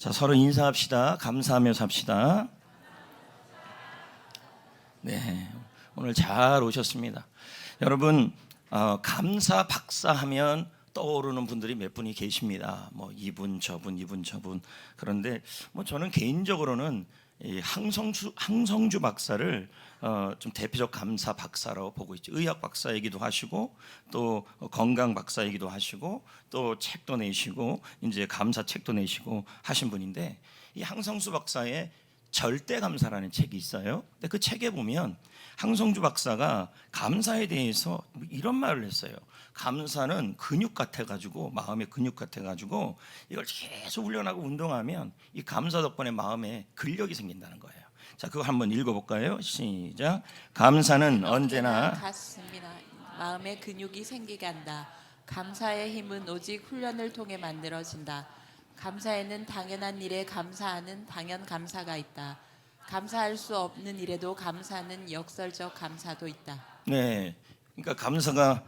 자, 서로 인사합시다. 감사하며 삽시다. 네, 오늘 잘 오셨습니다. 여러분, 감사 박사 하면 떠오르는 분들이 몇 분이 계십니다. 뭐 이분 저분. 그런데 뭐 저는 개인적으로는 이 항성주 박사를 좀 대표적 감사 박사라고 보고 있죠. 의학 박사이기도 하시고 또 건강 박사이기도 하시고 또 책도 내시고 이제 감사 책도 내시고 하신 분인데, 이 항성주 박사의 절대 감사라는 책이 있어요. 근데 그 책에 보면 항성주 박사가 감사에 대해서 이런 말을 했어요. 감사는 근육 같아가지고, 마음의 근육 같아가지고 이걸 계속 훈련하고 운동하면 이 감사 덕분에 마음에 근력이 생긴다는 거예요. 자, 그거 한번 읽어볼까요? 시작. 감사는 언제나 같습니다. 마음의 근육이 생기게 한다. 감사의 힘은 오직 훈련을 통해 만들어진다. 감사에는 당연한 일에 감사하는 당연 감사가 있다. 감사할 수 없는 일에도 감사하는 역설적 감사도 있다. 네, 그러니까 감사가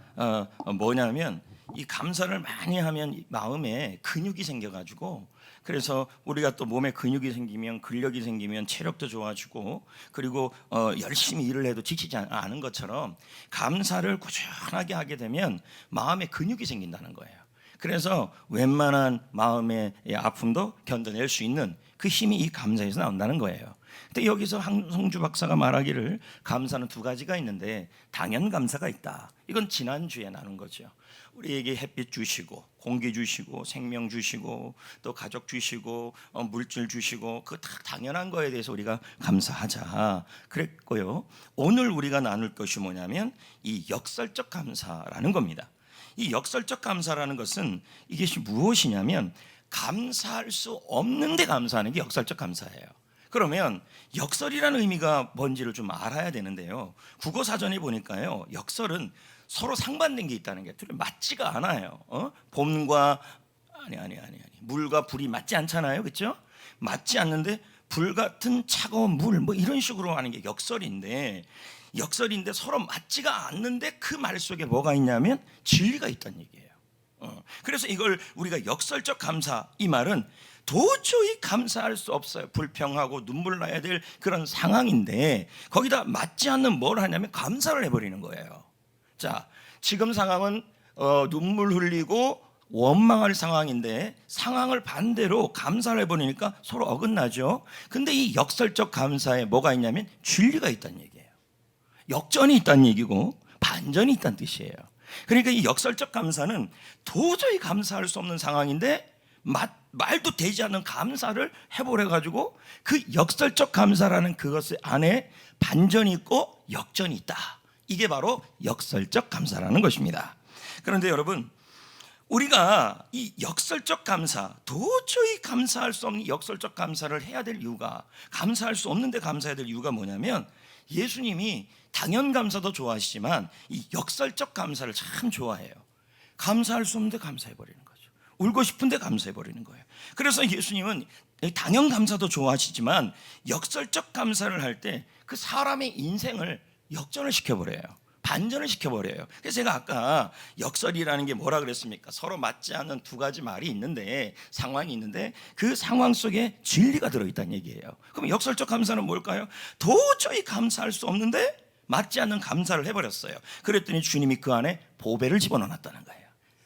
뭐냐면, 이 감사를 많이 하면 마음에 근육이 생겨가지고, 그래서 우리가 또 몸에 근육이 생기면 근력이 생기면 체력도 좋아지고, 그리고 열심히 일을 해도 지치지 않은 것처럼 감사를 꾸준하게 하게 되면 마음에 근육이 생긴다는 거예요. 그래서 웬만한 마음의 아픔도 견뎌낼 수 있는 그 힘이 이 감사에서 나온다는 거예요. 근데 여기서 항성주 박사가 말하기를 감사는 두 가지가 있는데 당연 감사가 있다. 이건 지난주에 나눈 거죠. 우리에게 햇빛 주시고 공기 주시고 생명 주시고 또 가족 주시고 물질 주시고 그 다 당연한 거에 대해서 우리가 감사하자 그랬고요. 오늘 우리가 나눌 것이 뭐냐면 이 역설적 감사라는 겁니다. 이 역설적 감사라는 것은 이것이 무엇이냐면, 감사할 수 없는데 감사하는 게 역설적 감사예요. 그러면 역설이라는 의미가 뭔지를 좀 알아야 되는데요. 국어 사전에 보니까요, 역설은 서로 상반된 게 있다는 게, 둘이 맞지가 않아요. 봄과 물과 불이 맞지 않잖아요, 그렇죠? 맞지 않는데 불 같은 차가운 물 뭐 이런 식으로 하는 게 역설인데 서로 맞지가 않는데 그 말 속에 뭐가 있냐면 진리가 있다는 얘기예요. 그래서 이걸 우리가 역설적 감사, 이 말은 도저히 감사할 수 없어요. 불평하고 눈물 나야 될 그런 상황인데 거기다 맞지 않는 뭘 하냐면 감사를 해버리는 거예요. 자, 지금 상황은 눈물 흘리고 원망할 상황인데 상황을 반대로 감사를 해버리니까 서로 어긋나죠. 근데 이 역설적 감사에 뭐가 있냐면 진리가 있다는 얘기예요. 역전이 있다는 얘기고 반전이 있다는 뜻이에요. 그러니까 이 역설적 감사는 도저히 감사할 수 없는 상황인데 말도 되지 않는 감사를 해버려가지고 그 역설적 감사라는 그것 안에 반전이 있고 역전이 있다. 이게 바로 역설적 감사라는 것입니다. 그런데 여러분, 우리가 이 역설적 감사, 도저히 감사할 수 없는 역설적 감사를 해야 될 이유가, 감사할 수 없는데 감사해야 될 이유가 뭐냐면, 예수님이 당연 감사도 좋아하시지만 이 역설적 감사를 참 좋아해요. 감사할 수 없는데 감사해버리는 거죠. 울고 싶은데 감사해버리는 거예요. 그래서 예수님은 당연 감사도 좋아하시지만 역설적 감사를 할 때 그 사람의 인생을 역전을 시켜버려요. 반전을 시켜버려요. 그래서 제가 아까 역설이라는 게 뭐라 그랬습니까? 서로 맞지 않는 두 가지 말이 있는데, 상황이 있는데 그 상황 속에 진리가 들어있다는 얘기예요. 그럼 역설적 감사는 뭘까요? 도저히 감사할 수 없는데 맞지 않는 감사를 해버렸어요. 그랬더니 주님이 그 안에 보배를 집어넣었다는 거예요.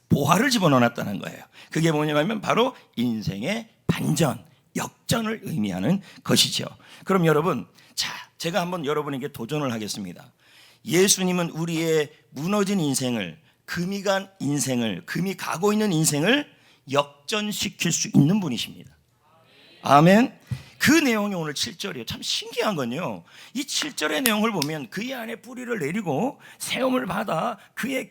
보화를 집어넣었다는 거예요. 그게 뭐냐면 바로 인생의 반전, 역전을 의미하는 것이죠. 그럼 여러분, 자, 제가 한번 여러분에게 도전을 하겠습니다. 예수님은 우리의 무너진 인생을, 금이 간 인생을, 금이 가고 있는 인생을 역전시킬 수 있는 분이십니다. 아멘. 그 내용이 오늘 7절이에요. 참 신기한 건요, 이 7절의 내용을 보면 그의 안에 뿌리를 내리고 세움을 받아 그의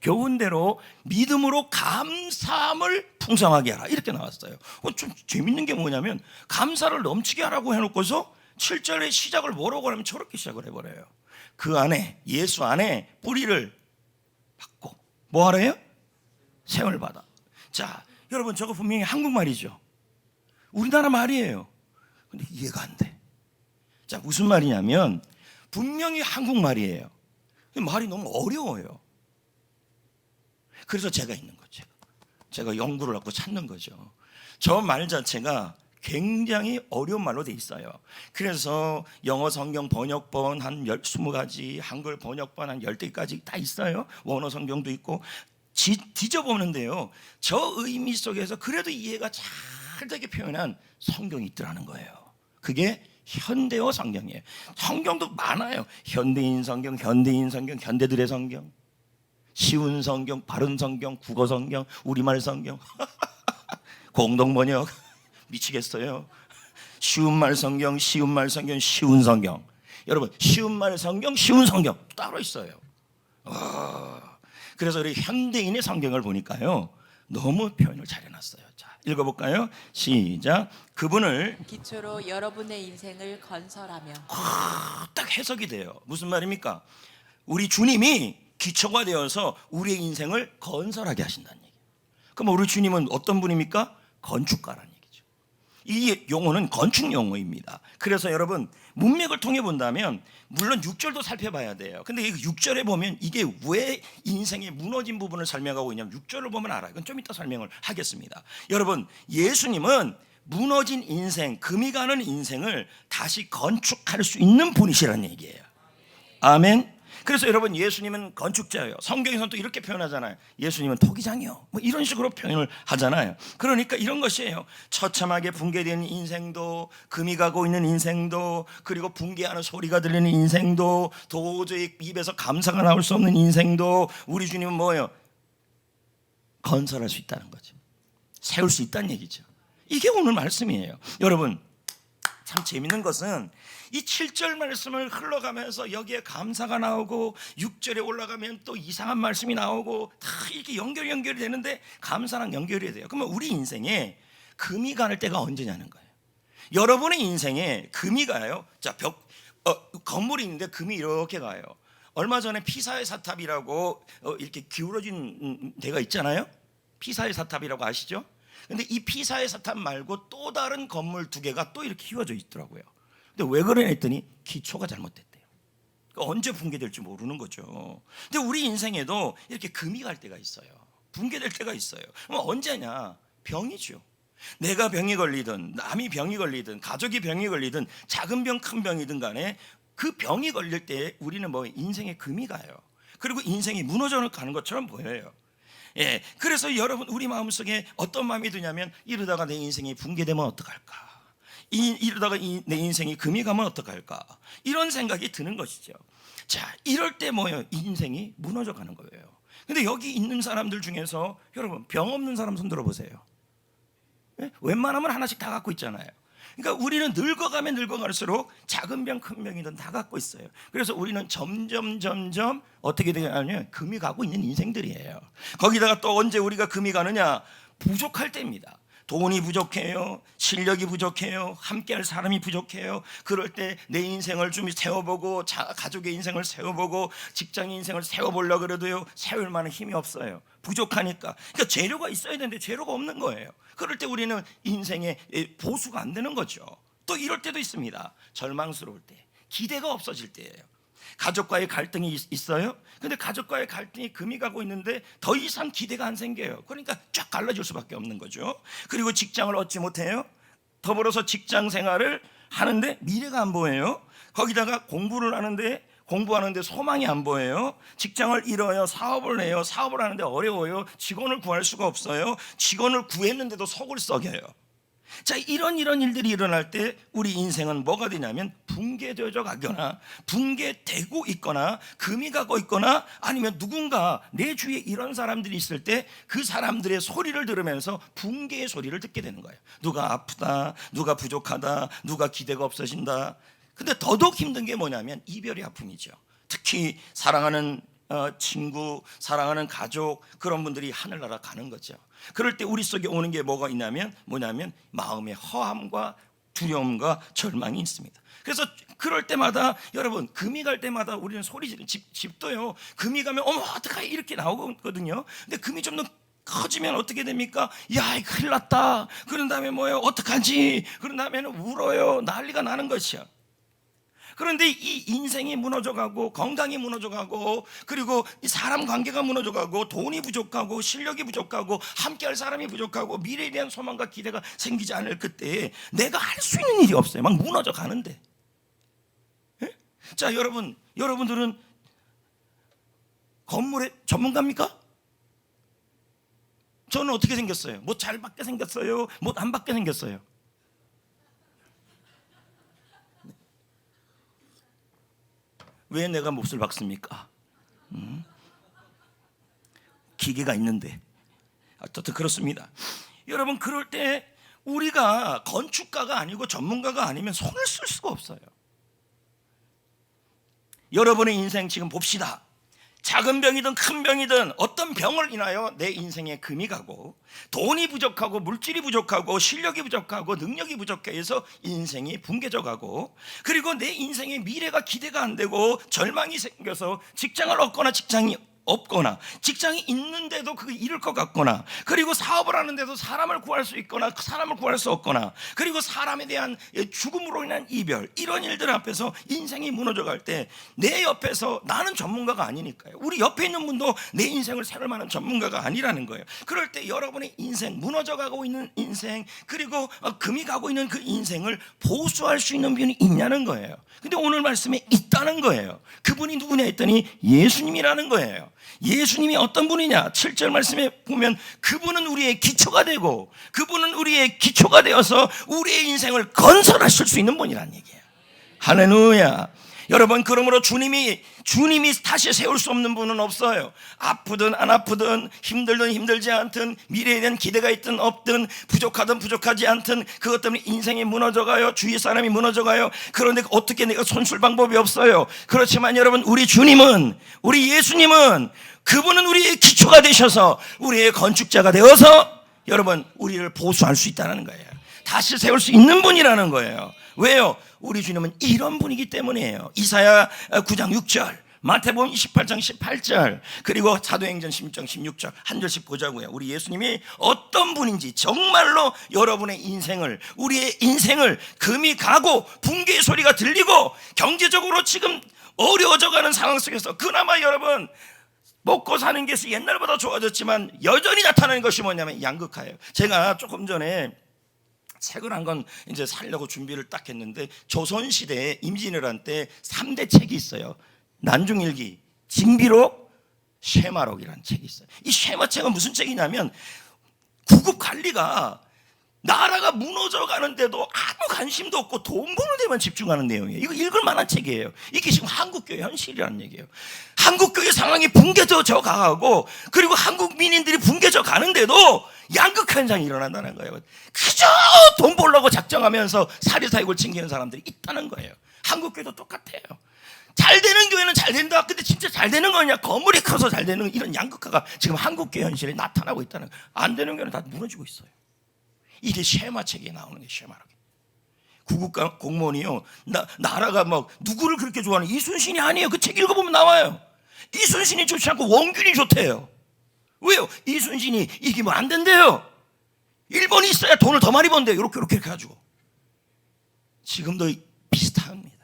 교훈대로 믿음으로 감사함을 풍성하게 하라, 이렇게 나왔어요. 좀 재밌는 게 뭐냐면, 감사를 넘치게 하라고 해놓고서 7절의 시작을 뭐라고 하면 저렇게 시작을 해버려요. 그 안에, 예수 안에 뿌리를 받고 뭐 하래요? 세움을 받아. 자, 여러분, 저거 분명히 한국말이죠. 우리나라 말이에요. 근데 이해가 안 돼. 자, 무슨 말이냐면 분명히 한국말이에요. 말이 너무 어려워요. 그래서 제가 있는 거죠. 제가 연구를 하고 찾는 거죠. 저 말 자체가 굉장히 어려운 말로 돼 있어요. 그래서 영어 성경 번역본 한 20가지, 한글 번역본 한 10개까지 다 있어요. 원어 성경도 있고 뒤져보는데요, 저 의미 속에서 그래도 이해가 잘 되게 표현한 성경이 있더라는 거예요. 그게 현대어 성경이에요. 성경도 많아요. 현대인 성경, 현대들의 성경, 쉬운 성경, 바른 성경, 국어 성경, 우리말 성경, 공동 번역. 미치겠어요. 쉬운 말 성경, 쉬운 성경. 여러분, 쉬운 말 성경, 쉬운 성경 따로 있어요. 그래서 우리 현대인의 성경을 보니까요, 너무 표현을 잘 해놨어요. 자, 읽어볼까요? 시작. 그분을 기초로 여러분의 인생을 건설하며. 딱 해석이 돼요. 무슨 말입니까? 우리 주님이 기초가 되어서 우리의 인생을 건설하게 하신다는 얘기예요. 그럼 우리 주님은 어떤 분입니까? 건축가라는 얘기죠. 이 용어는 건축 용어입니다. 그래서 여러분, 문맥을 통해 본다면 물론 6절도 살펴봐야 돼요. 근데 이 6절에 보면 이게 왜 인생의 무너진 부분을 설명하고 있냐면 6절을 보면 알아요. 이건 좀 이따 설명을 하겠습니다. 여러분, 예수님은 무너진 인생, 금이 가는 인생을 다시 건축할 수 있는 분이시라는 얘기예요. 아멘. 그래서 여러분, 예수님은 건축자예요. 성경에서는 또 이렇게 표현하잖아요. 예수님은 토기장이요, 뭐 이런 식으로 표현을 하잖아요. 그러니까 이런 것이에요. 처참하게 붕괴된 인생도, 금이 가고 있는 인생도, 그리고 붕괴하는 소리가 들리는 인생도, 도저히 입에서 감사가 나올 수 없는 인생도 우리 주님은 뭐예요? 건설할 수 있다는 거죠. 세울 수 있다는 얘기죠. 이게 오늘 말씀이에요. 여러분, 참 재밌는 것은 이 7절 말씀을 흘러가면서 여기에 감사가 나오고 6절에 올라가면 또 이상한 말씀이 나오고 다 이렇게 연결이 되는데, 감사랑 연결이 돼요. 그러면 우리 인생에 금이 갈 때가 언제냐는 거예요. 여러분의 인생에 금이 가요. 자, 건물이 있는데 금이 이렇게 가요. 얼마 전에 피사의 사탑이라고 이렇게 기울어진 데가 있잖아요. 피사의 사탑이라고 아시죠? 근데 이 피사의 사탑 말고 또 다른 건물 2개가 또 이렇게 휘어져 있더라고요. 근데 왜 그러냐 했더니 기초가 잘못됐대요. 그러니까 언제 붕괴될지 모르는 거죠. 근데 우리 인생에도 이렇게 금이 갈 때가 있어요. 붕괴될 때가 있어요. 그럼 언제냐? 병이죠. 내가 병이 걸리든, 남이 병이 걸리든, 가족이 병이 걸리든, 작은 병 큰 병이든 간에 그 병이 걸릴 때 우리는 뭐 인생에 금이 가요. 그리고 인생이 무너져 가는 것처럼 보여요. 예, 그래서 여러분, 우리 마음속에 어떤 마음이 드냐면, 이러다가 내 인생이 붕괴되면 어떡할까? 이러다가 내 인생이 금이 가면 어떡할까? 이런 생각이 드는 것이죠. 자, 이럴 때 뭐예요? 인생이 무너져 가는 거예요. 근데 여기 있는 사람들 중에서 여러분, 병 없는 사람 손 들어보세요. 예? 웬만하면 하나씩 다 갖고 있잖아요. 그러니까 우리는 늙어가면 늙어갈수록 작은 병 큰 병이든 다 갖고 있어요. 그래서 우리는 점점 어떻게 되냐면 금이 가고 있는 인생들이에요. 거기다가 또 언제 우리가 금이 가느냐? 부족할 때입니다. 돈이 부족해요, 실력이 부족해요, 함께할 사람이 부족해요. 그럴 때 내 인생을 좀 세워보고, 가족의 인생을 세워보고, 직장 인생을 세워보려고 그래도요, 세울 만한 힘이 없어요. 부족하니까. 그러니까 재료가 있어야 되는데 재료가 없는 거예요. 그럴 때 우리는 인생에 보수가 안 되는 거죠. 또 이럴 때도 있습니다. 절망스러울 때, 기대가 없어질 때예요. 가족과의 갈등이 있어요. 근데 가족과의 갈등이 금이 가고 있는데 더 이상 기대가 안 생겨요. 그러니까 쫙 갈라질 수밖에 없는 거죠. 그리고 직장을 얻지 못해요. 더불어서 직장 생활을 하는데 미래가 안 보여요. 거기다가 공부하는데 소망이 안 보여요. 직장을 잃어요. 사업을 해요. 사업을 하는데 어려워요. 직원을 구할 수가 없어요. 직원을 구했는데도 속을 썩여요. 자, 이런 일들이 일어날 때 우리 인생은 뭐가 되냐면 붕괴되어 가거나 붕괴되고 있거나 금이 가고 있거나, 아니면 누군가 내 주위에 이런 사람들이 있을 때 그 사람들의 소리를 들으면서 붕괴의 소리를 듣게 되는 거예요. 누가 아프다, 누가 부족하다, 누가 기대가 없어진다. 근데 더더욱 힘든 게 뭐냐면 이별의 아픔이죠. 특히 사랑하는 친구, 사랑하는 가족, 그런 분들이 하늘나라 가는 거죠. 그럴 때 우리 속에 오는 게 뭐냐면 마음의 허함과 두려움과 절망이 있습니다. 그래서 그럴 때마다 여러분, 금이 갈 때마다 우리는 소리 지르는 집도요, 금이 가면 어머 어떡해 이렇게 나오거든요. 근데 금이 좀 더 커지면 어떻게 됩니까? 야, 큰일 났다. 그런 다음에 뭐예요? 어떡하지? 그런 다음에는 울어요. 난리가 나는 것이야. 그런데 이 인생이 무너져가고 건강이 무너져가고 그리고 이 사람 관계가 무너져가고 돈이 부족하고 실력이 부족하고 함께할 사람이 부족하고 미래에 대한 소망과 기대가 생기지 않을 그때에 내가 할 수 있는 일이 없어요. 막 무너져 가는데. 예? 자, 여러분들은 건물의 전문가입니까? 저는 어떻게 생겼어요? 못 잘 받게 생겼어요? 못 안 받게 생겼어요? 왜 내가 몫을 박습니까? 기계가 있는데. 어쨌든 그렇습니다. 여러분, 그럴 때 우리가 건축가가 아니고 전문가가 아니면 손을 쓸 수가 없어요. 여러분의 인생 지금 봅시다. 작은 병이든 큰 병이든 어떤 병을 인하여 내 인생에 금이 가고 돈이 부족하고 물질이 부족하고 실력이 부족하고 능력이 부족해서 인생이 붕괴져 가고 그리고 내 인생의 미래가 기대가 안 되고 절망이 생겨서 직장을 얻거나 직장이 없거나 직장이 있는데도 그게 잃을 것 같거나 그리고 사업을 하는데도 사람을 구할 수 있거나 사람을 구할 수 없거나 그리고 사람에 대한 죽음으로 인한 이별 이런 일들 앞에서 인생이 무너져 갈 때 내 옆에서 나는 전문가가 아니니까요. 우리 옆에 있는 분도 내 인생을 새를 만한 전문가가 아니라는 거예요. 그럴 때 여러분의 인생 무너져 가고 있는 인생 그리고 금이 가고 있는 그 인생을 보수할 수 있는 분이 있냐는 거예요. 근데 오늘 말씀에 있다는 거예요. 그분이 누구냐 했더니 예수님이라는 거예요. 예수님이 어떤 분이냐? 7절 말씀에 보면 그분은 우리의 기초가 되고 그분은 우리의 기초가 되어서 우리의 인생을 건설하실 수 있는 분이라는 얘기예요. 할렐루야. 여러분, 그러므로 주님이 다시 세울 수 없는 분은 없어요. 아프든 안 아프든 힘들든 힘들지 않든 미래에 대한 기대가 있든 없든 부족하든 부족하지 않든 그것 때문에 인생이 무너져가요. 주위 사람이 무너져가요. 그런데 어떻게 내가 손쓸 방법이 없어요. 그렇지만 여러분, 우리 주님은, 우리 예수님은 그분은 우리의 기초가 되셔서 우리의 건축자가 되어서 여러분 우리를 보수할 수 있다는 거예요. 다시 세울 수 있는 분이라는 거예요. 왜요? 우리 주님은 이런 분이기 때문이에요. 이사야 9장 6절, 마태복음 28장 18절, 그리고 사도행전 16장 16절 한 절씩 보자고요. 우리 예수님이 어떤 분인지 정말로 여러분의 인생을, 우리의 인생을 금이 가고 붕괴의 소리가 들리고 경제적으로 지금 어려워져가는 상황 속에서 그나마 여러분 먹고 사는 게 옛날보다 좋아졌지만 여전히 나타나는 것이 뭐냐면 양극화예요. 제가 조금 전에 책을 한 권 이제 살려고 준비를 딱 했는데 조선시대에 임진왜란 때 3대 책이 있어요. 난중일기, 징비록, 쉐마록이라는 책이 있어요. 이 쉐마책은 무슨 책이냐면 구급 관리가 나라가 무너져 가는데도 아무 관심도 없고 돈 버는 데만 집중하는 내용이에요. 이거 읽을 만한 책이에요. 이게 지금 한국교회 현실이라는 얘기예요. 한국교회 상황이 붕괴져 가고 그리고 한국 민인들이 붕괴져 가는데도 양극 현상이 일어난다는 거예요. 그저 돈 벌려고 작정하면서 사리사욕을 챙기는 사람들이 있다는 거예요. 한국교회도 똑같아요. 잘 되는 교회는 잘 된다. 근데 진짜 잘 되는 거냐? 건물이 커서 잘 되는 이런 양극화가 지금 한국교회 현실에 나타나고 있다는 거예요. 안 되는 교회는 다 무너지고 있어요. 이게 쉐마책에 나오는 게 쉐마라고. 구급 공무원이요. 나라가 막 누구를 그렇게 좋아하는 이순신이 아니에요. 그 책 읽어보면 나와요. 이순신이 좋지 않고 원균이 좋대요. 왜요? 이순신이 이기면 안 된대요. 일본이 있어야 돈을 더 많이 번대요. 이렇게 해가지고. 지금도 비슷합니다.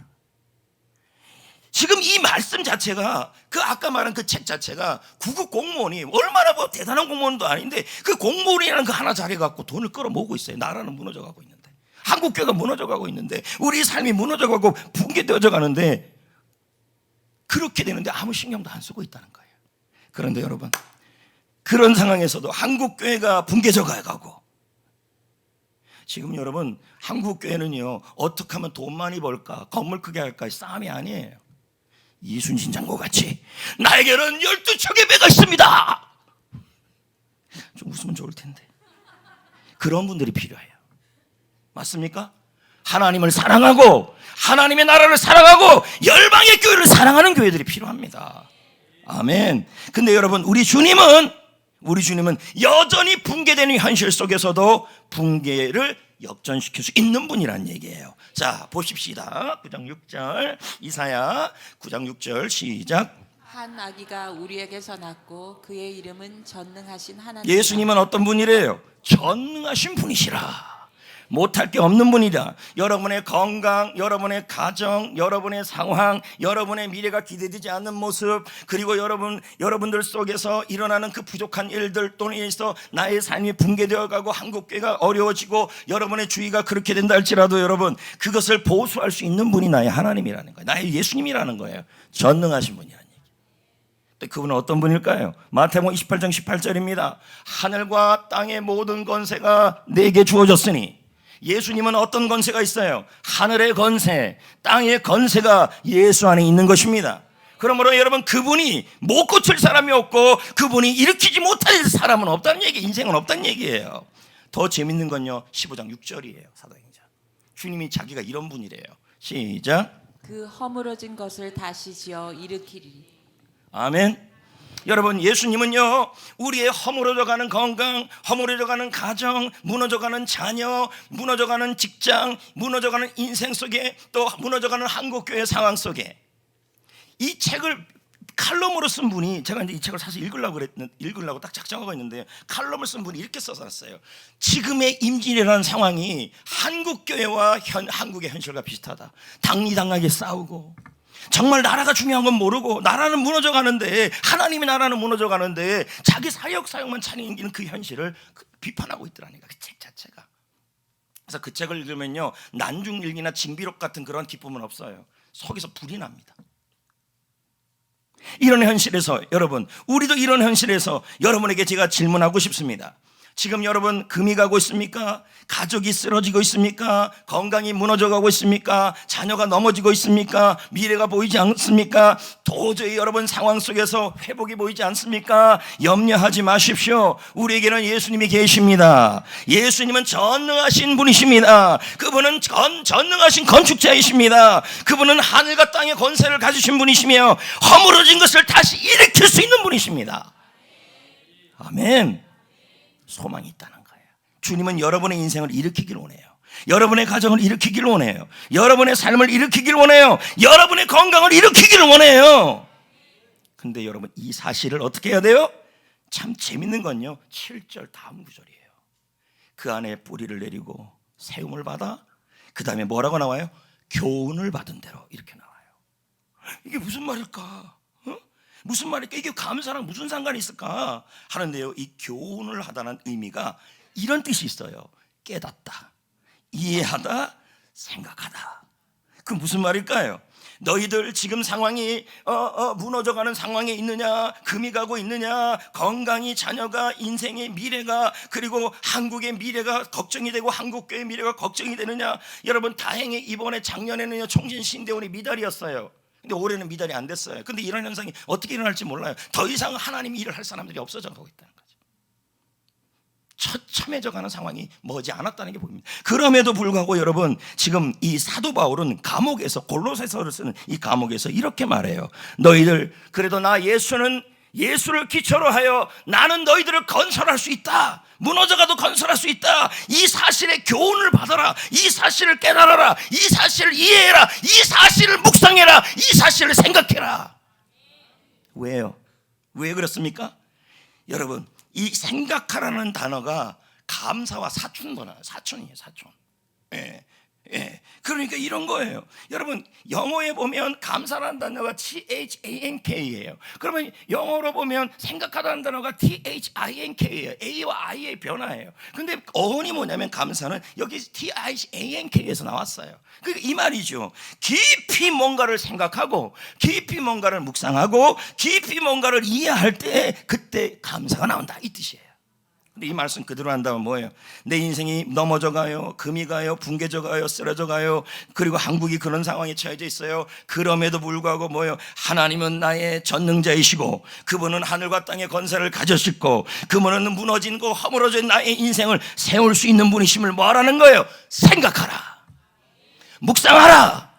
지금 이 말씀 자체가 그 아까 말한 그 책 자체가 구급 공무원이 얼마나 뭐 대단한 공무원도 아닌데 그 공무원이라는 그 하나 잘해갖고 돈을 끌어모으고 있어요. 나라는 무너져가고 있는데 한국교회가 무너져가고 있는데 우리 삶이 무너져가고 붕괴되어져 가는데 그렇게 되는데 아무 신경도 안 쓰고 있다는 거예요. 그런데 여러분 그런 상황에서도 한국교회가 붕괴져 가고 지금 여러분 한국교회는요 어떻게 하면 돈 많이 벌까 건물 크게 할까 싸움이 아니에요. 이순신 장고 같이 나에게는 12척의 배가 있습니다. 좀 웃으면 좋을 텐데 그런 분들이 필요해요. 맞습니까? 하나님을 사랑하고 하나님의 나라를 사랑하고 열방의 교회를 사랑하는 교회들이 필요합니다. 아멘. 근데 여러분 우리 주님은 여전히 붕괴되는 현실 속에서도 붕괴를 역전시킬 수 있는 분이란 얘기예요. 자, 보십시다. 9장 6절 이사야 9장 6절 시작. 한 아기가 우리에게서 낳고 그의 이름은 전능하신 하나님. 예수님은 어떤 분이래요? 전능하신 분이시라. 못할 게 없는 분이다. 여러분의 건강, 여러분의 가정, 여러분의 상황, 여러분의 미래가 기대되지 않는 모습, 그리고 여러분들 속에서 일어나는 그 부족한 일들 또 인해서 나의 삶이 붕괴되어 가고 한국교회가 어려워지고 여러분의 주의가 그렇게 된다 할지라도 여러분, 그것을 보수할 수 있는 분이 나의 하나님이라는 거예요. 나의 예수님이라는 거예요. 전능하신 분이라는 얘기. 그분은 어떤 분일까요? 마태복음 28장 18절입니다. 하늘과 땅의 모든 권세가 내게 주어졌으니, 예수님은 어떤 권세가 있어요? 하늘의 권세, 땅의 권세가 예수 안에 있는 것입니다. 그러므로 여러분, 그분이 못 고칠 사람이 없고 그분이 일으키지 못할 사람은 없다는 얘기, 인생은 없다는 얘기예요. 더 재밌는 건요, 15장 6절이에요. 사도행전. 주님이 자기가 이런 분이래요. 시작. 그 허물어진 것을 다시 지어 일으키리. 아멘. 여러분, 예수님은요, 우리의 허물어져가는 건강, 허물어져가는 가정, 무너져가는 자녀, 무너져가는 직장, 무너져가는 인생 속에, 또 무너져가는 한국교회 상황 속에 이 책을 칼럼으로 쓴 분이, 제가 이제 이 책을 사실 읽으려고 딱 작정하고 있는데, 칼럼을 쓴 분이 이렇게 써놨어요. 지금의 임진왜란 상황이 한국교회와 한국의 현실과 비슷하다. 당리당하게 싸우고, 정말 나라가 중요한 건 모르고, 나라는 무너져 가는데, 하나님의 나라는 무너져 가는데 자기 사역만 차리는 그 현실을 비판하고 있더라니까, 그 책 자체가. 그래서 그 책을 읽으면요, 난중일기나 징비록 같은 그런 기쁨은 없어요. 속에서 불이 납니다. 이런 현실에서 여러분, 우리도 이런 현실에서 여러분에게 제가 질문하고 싶습니다. 지금 여러분, 금이 가고 있습니까? 가족이 쓰러지고 있습니까? 건강이 무너져 가고 있습니까? 자녀가 넘어지고 있습니까? 미래가 보이지 않습니까? 도저히 여러분 상황 속에서 회복이 보이지 않습니까? 염려하지 마십시오. 우리에게는 예수님이 계십니다. 예수님은 전능하신 분이십니다. 그분은 전능하신 건축자이십니다. 그분은 하늘과 땅의 권세를 가지신 분이시며 허물어진 것을 다시 일으킬 수 있는 분이십니다. 아멘. 소망이 있다는 거예요. 주님은 여러분의 인생을 일으키길 원해요. 여러분의 가정을 일으키길 원해요. 여러분의 삶을 일으키길 원해요. 여러분의 건강을 일으키길 원해요. 근데 여러분, 이 사실을 어떻게 해야 돼요? 참 재밌는 건요, 7절 다음 구절이에요. 그 안에 뿌리를 내리고 세움을 받아, 그 다음에 뭐라고 나와요? 교훈을 받은 대로, 이렇게 나와요. 이게 무슨 말일까? 무슨 말일까? 이게 감사랑 무슨 상관이 있을까 하는데요, 이 교훈을 하다는 의미가 이런 뜻이 있어요. 깨닫다, 이해하다, 생각하다. 그 무슨 말일까요? 너희들 지금 상황이 무너져가는 상황에 있느냐, 금이 가고 있느냐, 건강이, 자녀가, 인생의 미래가, 그리고 한국의 미래가 걱정이 되고 한국교회의 미래가 걱정이 되느냐. 여러분, 다행히 이번에 작년에는요, 총신신대원이 미달이었어요. 근데 올해는 미달이 안 됐어요. 근데 이런 현상이 어떻게 일어날지 몰라요. 더 이상 하나님 일을 할 사람들이 없어져 가고 있다는 거죠. 처참해져가는 상황이 머지 않았다는 게 보입니다. 그럼에도 불구하고 여러분, 지금 이 사도 바울은 감옥에서, 골로새서를 쓰는 이 감옥에서 이렇게 말해요. 너희들, 그래도 예수를 기초로 하여 나는 너희들을 건설할 수 있다. 무너져가도 건설할 수 있다. 이 사실의 교훈을 받아라. 이 사실을 깨달아라. 이 사실을 이해해라. 이 사실을 묵상해라. 이 사실을 생각해라. 왜요? 왜 그렇습니까? 여러분, 이 생각하라는 단어가 감사와 사촌도나 사촌이에요. 사촌. 예. 그러니까 이런 거예요. 여러분, 영어에 보면 감사라는 단어가 THANK예요. 그러면 영어로 보면 생각하다는 단어가 THINK예요. A와 I의 변화예요. 근데 어원이 뭐냐면 감사는 여기 THANK에서 나왔어요. 그러니까 이 말이죠. 깊이 뭔가를 생각하고, 깊이 뭔가를 묵상하고, 깊이 뭔가를 이해할 때 그때 감사가 나온다, 이 뜻이에요. 근데 이 말씀 그대로 한다면 뭐예요? 내 인생이 넘어져 가요, 금이 가요, 붕괴져 가요, 쓰러져 가요. 그리고 한국이 그런 상황에 처해져 있어요. 그럼에도 불구하고 뭐예요? 하나님은 나의 전능자이시고, 그분은 하늘과 땅의 권세를 가졌고, 그분은 무너진 거 허물어진 나의 인생을 세울 수 있는 분이심을 뭐하라는 거예요? 생각하라, 묵상하라,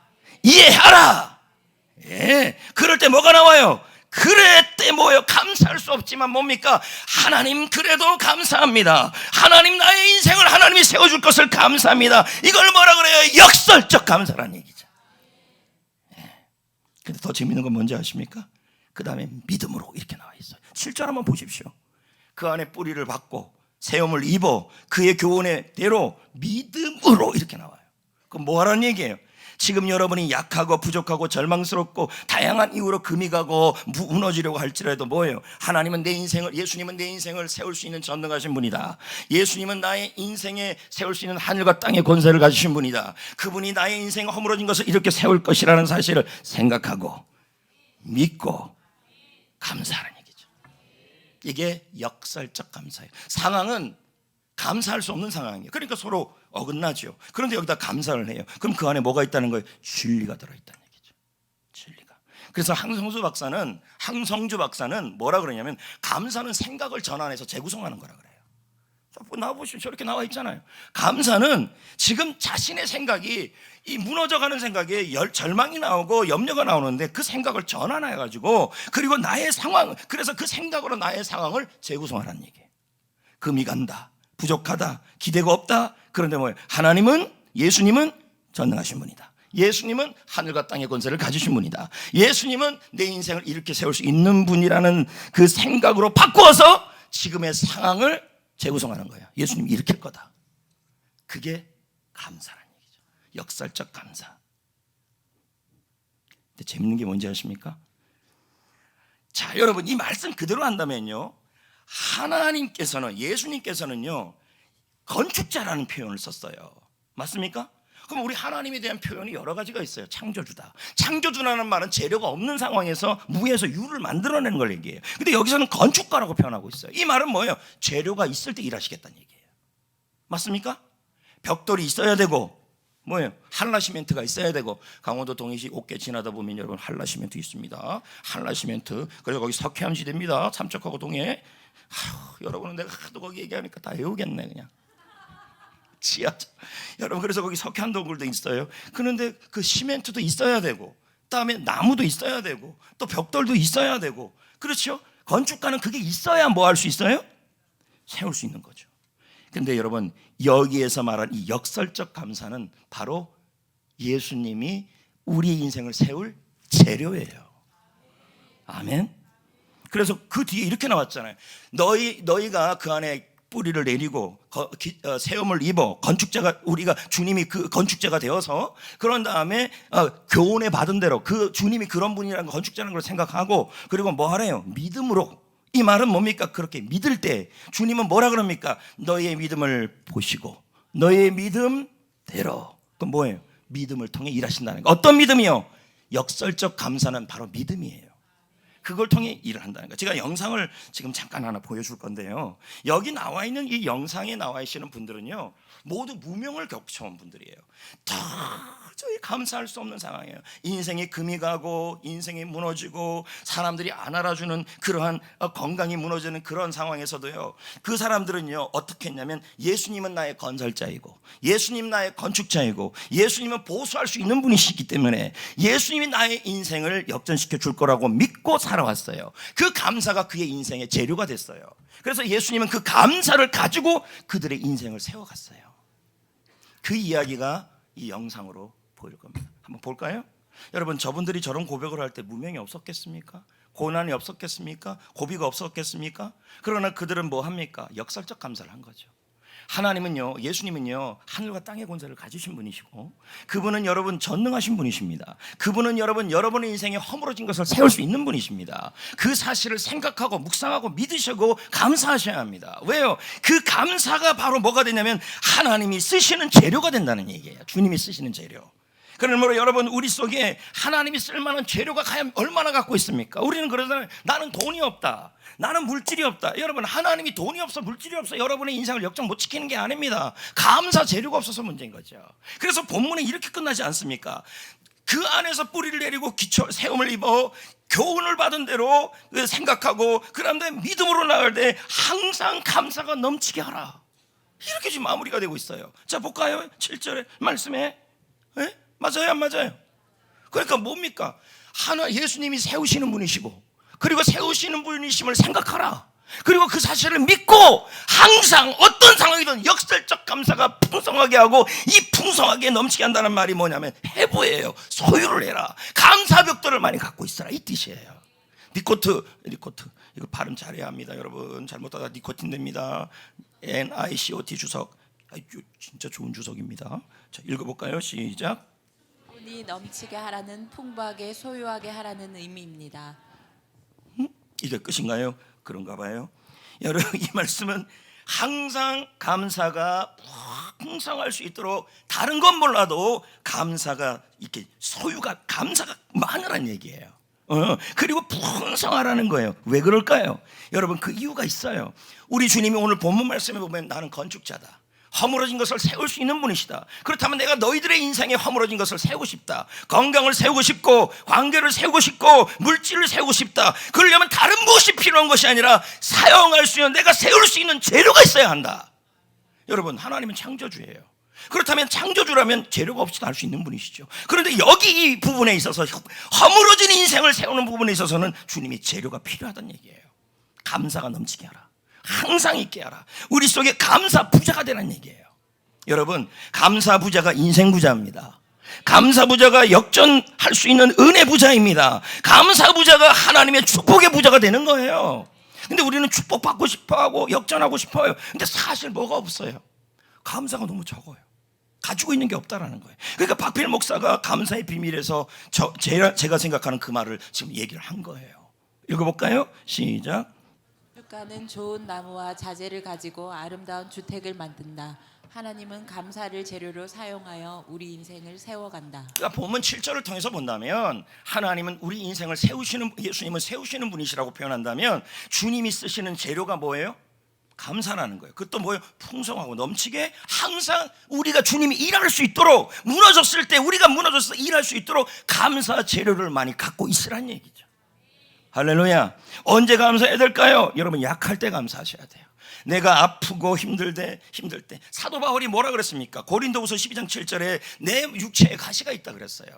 이해하라. 예, 그럴 때 뭐가 나와요? 그래 때 뭐예요? 감사할 수 없지만 뭡니까? 하나님, 그래도 감사합니다. 하나님, 나의 인생을 하나님이 세워줄 것을 감사합니다. 이걸 뭐라 그래요? 역설적 감사라는 얘기죠. 근데 더 재밌는 건 뭔지 아십니까? 그 다음에 믿음으로 이렇게 나와 있어요. 7절 한번 보십시오. 그 안에 뿌리를 받고 세움을 입어 그의 교훈의 대로 믿음으로 으로 이렇게 나와요. 그럼 뭐 하라는 얘기예요? 지금 여러분이 약하고 부족하고 절망스럽고 다양한 이유로 금이 가고 무너지려고 할지라도 뭐예요? 하나님은 내 인생을, 예수님은 내 인생을 세울 수 있는 전능하신 분이다. 예수님은 나의 인생에 세울 수 있는 하늘과 땅의 권세를 가지신 분이다. 그분이 나의 인생 허물어진 것을 이렇게 세울 것이라는 사실을 생각하고 믿고 감사하는 얘기죠. 이게 역설적 감사예요. 상황은 감사할 수 없는 상황이에요. 그러니까 서로 어긋나죠. 그런데 여기다 감사를 해요. 그럼 그 안에 뭐가 있다는 거예요? 진리가 들어있다는 얘기죠. 진리가. 그래서 항성주 박사는 뭐라 그러냐면 감사는 생각을 전환해서 재구성하는 거라 그래요. 나와보시면 저렇게 나와 있잖아요. 감사는 지금 자신의 생각이 이 무너져가는 생각에 절망이 나오고 염려가 나오는데 그 생각을 전환해가지고 그리고 나의 상황, 그래서 그 생각으로 나의 상황을 재구성하라는 얘기예요. 금이 간다, 부족하다, 기대가 없다. 그런데 뭐예요? 하나님은, 예수님은 전능하신 분이다. 예수님은 하늘과 땅의 권세를 가지신 분이다. 예수님은 내 인생을 이렇게 세울 수 있는 분이라는 그 생각으로 바꾸어서 지금의 상황을 재구성하는 거예요. 예수님이 일으킬 거다. 그게 감사라는 얘기죠. 역설적 감사. 근데 재밌는 게 뭔지 아십니까? 자, 여러분, 이 말씀 그대로 한다면요, 하나님께서는, 예수님께서는요, 건축자라는 표현을 썼어요. 맞습니까? 그럼 우리 하나님에 대한 표현이 여러 가지가 있어요. 창조주다. 창조주라는 말은 재료가 없는 상황에서 무에서 유를 만들어내는 걸 얘기해요. 근데 여기서는 건축가라고 표현하고 있어요. 이 말은 뭐예요? 재료가 있을 때 일하시겠다는 얘기예요. 맞습니까? 벽돌이 있어야 되고, 뭐예요? 한라시멘트가 있어야 되고, 강원도 동해시 옥계 지나다 보면 여러분 한라시멘트 있습니다. 한라시멘트. 그래서 거기 석회암 시대입니다. 삼척하고 동해. 여러분은 내가 하도 거기 얘기하니까 다 외우겠네 그냥. 지하철. 여러분, 그래서 거기 석회암동굴도 있어요. 그런데 그 시멘트도 있어야 되고, 그다음에 나무도 있어야 되고, 또 벽돌도 있어야 되고, 그렇죠? 건축가는 그게 있어야 뭐 할 수 있어요? 세울 수 있는 거죠. 근데 여러분, 여기에서 말한 이 역설적 감사는 바로 예수님이 우리의 인생을 세울 재료예요. 아멘. 그래서 그 뒤에 이렇게 나왔잖아요. 너희가 그 안에 뿌리를 내리고 세움을 입어 건축자가, 우리가 주님이 그 건축자가 되어서, 그런 다음에 교훈에 받은 대로 그 주님이 그런 분이라는 건축자라는 걸 생각하고, 그리고 뭐 하래요? 믿음으로. 이 말은 뭡니까? 그렇게 믿을 때 주님은 뭐라 그럽니까? 너희의 믿음을 보시고 너희의 믿음대로. 그럼 뭐예요? 믿음을 통해 일하신다는 거. 어떤 믿음이요? 역설적 감사는 바로 믿음이에요. 그걸 통해 일을 한다는 거예요. 제가 영상을 지금 잠깐 하나 보여줄 건데요, 여기 나와 있는 이 영상에 나와 계시는 분들은요, 모두 무명을 겪어온 분들이에요. 도저히 감사할 수 없는 상황이에요. 인생이 금이 가고 인생이 무너지고 사람들이 안 알아주는 그러한 건강이 무너지는 그런 상황에서도요, 그 사람들은요 어떻게 했냐면, 예수님은 나의 건설자이고 예수님 나의 건축자이고 예수님은 보수할 수 있는 분이시기 때문에 예수님이 나의 인생을 역전시켜 줄 거라고 믿고 살아왔어요. 그 감사가 그의 인생의 재료가 됐어요. 그래서 예수님은 그 감사를 가지고 그들의 인생을 세워갔어요. 그 이야기가 이 영상으로 보일 겁니다. 한번 볼까요? 여러분, 저분들이 저런 고백을 할 때 무명이 없었겠습니까? 고난이 없었겠습니까? 고비가 없었겠습니까? 그러나 그들은 뭐 합니까? 역설적 감사를 한 거죠. 하나님은요, 예수님은요, 하늘과 땅의 권세를 가지신 분이시고, 그분은 여러분 전능하신 분이십니다. 그분은 여러분의 인생에 허물어진 것을 세울 수 있는 분이십니다. 그 사실을 생각하고 묵상하고 믿으시고 감사하셔야 합니다. 왜요? 그 감사가 바로 뭐가 되냐면 하나님이 쓰시는 재료가 된다는 얘기예요. 주님이 쓰시는 재료. 그러므로 여러분, 우리 속에 하나님이 쓸만한 재료가 과연 얼마나 갖고 있습니까? 우리는 그러잖아요. 나는 돈이 없다, 나는 물질이 없다. 여러분, 하나님이 돈이 없어 물질이 없어 여러분의 인생을 역전 못 지키는 게 아닙니다. 감사 재료가 없어서 문제인 거죠. 그래서 본문에 이렇게 끝나지 않습니까? 그 안에서 뿌리를 내리고 세움을 입어 교훈을 받은 대로 생각하고, 그런데 믿음으로 나갈 때 항상 감사가 넘치게 하라. 이렇게 지금 마무리가 되고 있어요. 자, 볼까요? 7절의 말씀에. 네? 맞아요, 안 맞아요? 그러니까 뭡니까? 예수님이 세우시는 분이시고, 그리고 세우시는 분이심을 생각하라. 그리고 그 사실을 믿고 항상 어떤 상황이든 역설적 감사가 풍성하게 하고, 이 풍성하게 넘치게 한다는 말이 뭐냐면 해부예요. 소유를 해라. 감사벽돌을 많이 갖고 있어라, 이 뜻이에요. 니코트 이거 발음 잘해야 합니다. 여러분, 잘못하다 니코틴 됩니다. NICOT 주석. 이거 진짜 좋은 주석입니다. 자, 읽어볼까요? 시작. 돈이 넘치게 하라는, 풍부하게 소유하게 하라는 의미입니다. 이게 끝인가요? 그런가 봐요. 여러분, 이 말씀은 항상 감사가 풍성할 수 있도록, 다른 건 몰라도 감사가 이렇게 소유가, 감사가 많으란 얘기예요. 그리고 풍성하라는 거예요. 왜 그럴까요? 여러분, 그 이유가 있어요. 우리 주님이 오늘 본문 말씀에 보면 나는 건축자다, 허물어진 것을 세울 수 있는 분이시다. 그렇다면 내가 너희들의 인생에 허물어진 것을 세우고 싶다. 건강을 세우고 싶고, 관계를 세우고 싶고, 물질을 세우고 싶다. 그러려면 다른 무엇이 필요한 것이 아니라 사용할 수 있는, 내가 세울 수 있는 재료가 있어야 한다. 여러분, 하나님은 창조주예요. 그렇다면 창조주라면 재료가 없이도 할 수 있는 분이시죠. 그런데 여기 이 부분에 있어서, 허물어진 인생을 세우는 부분에 있어서는 주님이 재료가 필요하다는 얘기예요. 감사가 넘치게 하라, 항상 있게 하라. 우리 속에 감사 부자가 되라는 얘기예요. 여러분, 감사 부자가 인생 부자입니다. 감사 부자가 역전할 수 있는 은혜 부자입니다. 감사 부자가 하나님의 축복의 부자가 되는 거예요. 근데 우리는 축복받고 싶어하고 역전하고 싶어요. 근데 사실 뭐가 없어요. 감사가 너무 적어요. 가지고 있는 게 없다라는 거예요. 그러니까 박필 목사가 감사의 비밀에서 제가 생각하는 그 말을 지금 얘기를 한 거예요. 읽어볼까요? 시작. 축가는 좋은 나무와 자재를 가지고 아름다운 주택을 만든다. 하나님은 감사를 재료로 사용하여 우리 인생을 세워간다. 그러니까 본문 7절을 통해서 본다면 하나님은 우리 인생을 세우시는, 예수님은 세우시는 분이시라고 표현한다면 주님이 쓰시는 재료가 뭐예요? 감사라는 거예요. 그것도 뭐예요? 풍성하고 넘치게 항상 우리가 주님이 일할 수 있도록, 무너졌을 때 우리가 무너져서 일할 수 있도록 감사 재료를 많이 갖고 있으란 얘기죠. 할렐루야. 언제 감사해야 될까요? 여러분, 약할 때 감사하셔야 돼요. 내가 아프고 힘들 때. 사도 바울이 뭐라 그랬습니까? 고린도후서 12장 7절에 내 육체에 가시가 있다 그랬어요.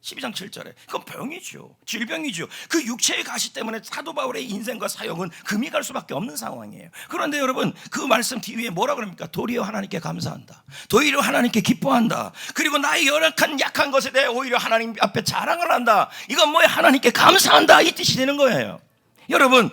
12장 7절에. 그건 병이죠. 질병이죠. 그 육체의 가시 때문에 사도 바울의 인생과 사역은 금이 갈 수밖에 없는 상황이에요. 그런데 여러분, 그 말씀 뒤에 뭐라 그럽니까? 도리어 하나님께 감사한다. 도리어 하나님께 기뻐한다. 그리고 나의 연약한 약한 것에 대해 오히려 하나님 앞에 자랑을 한다. 이건 뭐야? 하나님께 감사한다, 이 뜻이 되는 거예요. 여러분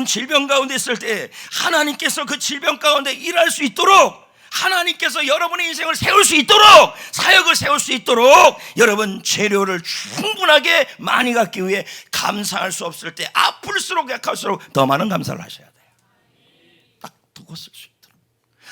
질병 가운데 있을 때 하나님께서 그 질병 가운데 일할 수 있도록, 하나님께서 여러분의 인생을 세울 수 있도록, 사역을 세울 수 있도록 여러분 재료를 충분하게 많이 갖기 위해 감사할 수 없을 때, 아플수록 약할수록 더 많은 감사를 하셔야 돼요. 딱 두고 쓸 수 있도록.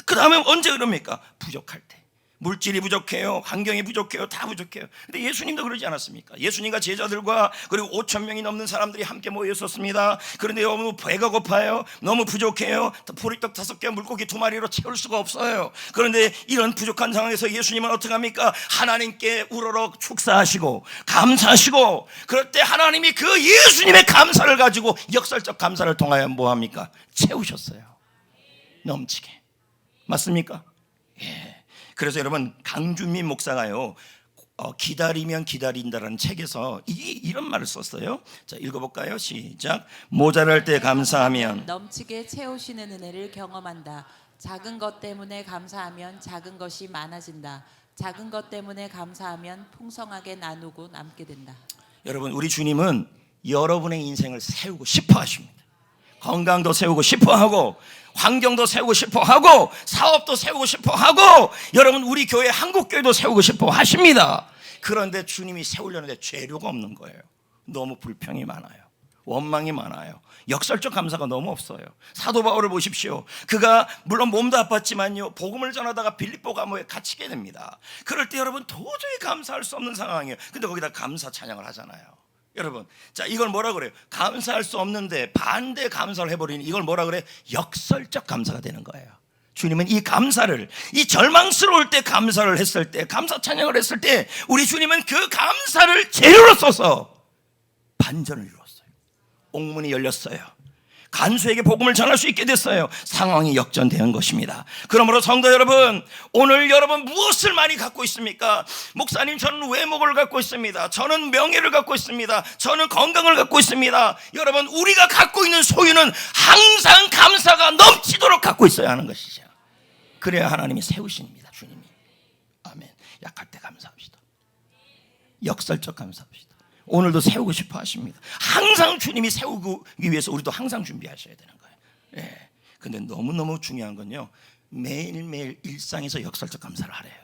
그 다음에 언제 그럽니까? 부족할 때. 물질이 부족해요, 환경이 부족해요, 다 부족해요. 근데 예수님도 그러지 않았습니까? 예수님과 제자들과 그리고 5,000명이 넘는 사람들이 함께 모여 있었습니다. 그런데 너무 배가 고파요, 너무 부족해요. 보리떡 5개, 물고기 2마리로 채울 수가 없어요. 그런데 이런 부족한 상황에서 예수님은 어떻게 합니까? 하나님께 우러러 축사하시고 감사하시고, 그럴 때 하나님이 그 예수님의 감사를 가지고 역설적 감사를 통하여 뭐합니까? 채우셨어요. 넘치게. 맞습니까? 예. 그래서 여러분, 강준민 목사가요, 기다리면 기다린다라는 책에서 이런 말을 썼어요. 자, 읽어볼까요? 시작. 모자랄 때 감사하면 넘치게 채우시는 은혜를 경험한다. 작은 것 때문에 감사하면 작은 것이 많아진다. 작은 것 때문에 감사하면 풍성하게 나누고 남게 된다. 여러분, 우리 주님은 여러분의 인생을 세우고 싶어 하십니다. 건강도 세우고 싶어 하고, 환경도 세우고 싶어 하고, 사업도 세우고 싶어 하고, 여러분 우리 교회 한국교회도 세우고 싶어 하십니다. 그런데 주님이 세우려는데 재료가 없는 거예요. 너무 불평이 많아요, 원망이 많아요, 역설적 감사가 너무 없어요. 사도 바울을 보십시오. 그가 물론 몸도 아팠지만요, 복음을 전하다가 빌립보 감옥에 갇히게 됩니다. 그럴 때 여러분 도저히 감사할 수 없는 상황이에요. 근데 거기다 감사 찬양을 하잖아요. 여러분, 자, 이걸 뭐라 그래요? 감사할 수 없는데 반대 감사를 해버리니 이걸 뭐라 그래? 역설적 감사가 되는 거예요. 주님은 이 감사를, 이 절망스러울 때 감사를 했을 때, 감사 찬양을 했을 때 우리 주님은 그 감사를 재료로 써서 반전을 이루었어요. 옥문이 열렸어요. 간수에게 복음을 전할 수 있게 됐어요. 상황이 역전되는 것입니다. 그러므로 성도 여러분, 오늘 여러분 무엇을 많이 갖고 있습니까? 목사님, 저는 외모를 갖고 있습니다. 저는 명예를 갖고 있습니다. 저는 건강을 갖고 있습니다. 여러분, 우리가 갖고 있는 소유는 항상 감사가 넘치도록 갖고 있어야 하는 것이죠. 그래야 하나님이 세우십니다. 주님이. 아멘. 약할 때 감사합시다. 역설적 감사합시다. 오늘도 세우고 싶어 하십니다. 항상 주님이 세우기 위해서 우리도 항상 준비하셔야 되는 거예요. 예. 근데 너무너무 중요한 건요, 매일매일 일상에서 역설적 감사를 하래요.